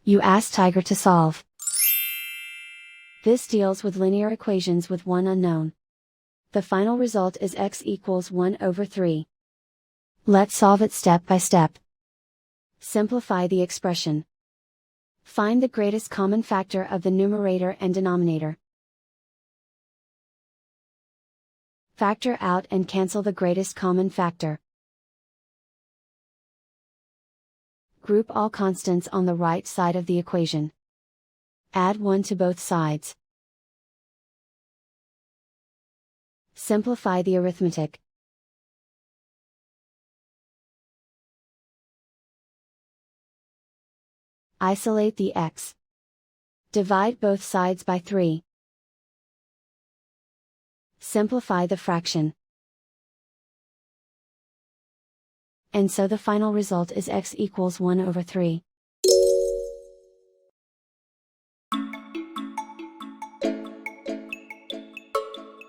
You ask Tiger to solve. This deals with linear equations with one unknown. The final result is x equals 1 over 3. Let's solve it step by step. Simplify the expression. Find the greatest common factor of the numerator and denominator. Factor out and cancel the greatest common factor. Group all constants on the right side of the equation. Add 1 to both sides. Simplify the arithmetic. Isolate the x. Divide both sides by 3. Simplify the fraction. And so the final result is x equals 1 over 3.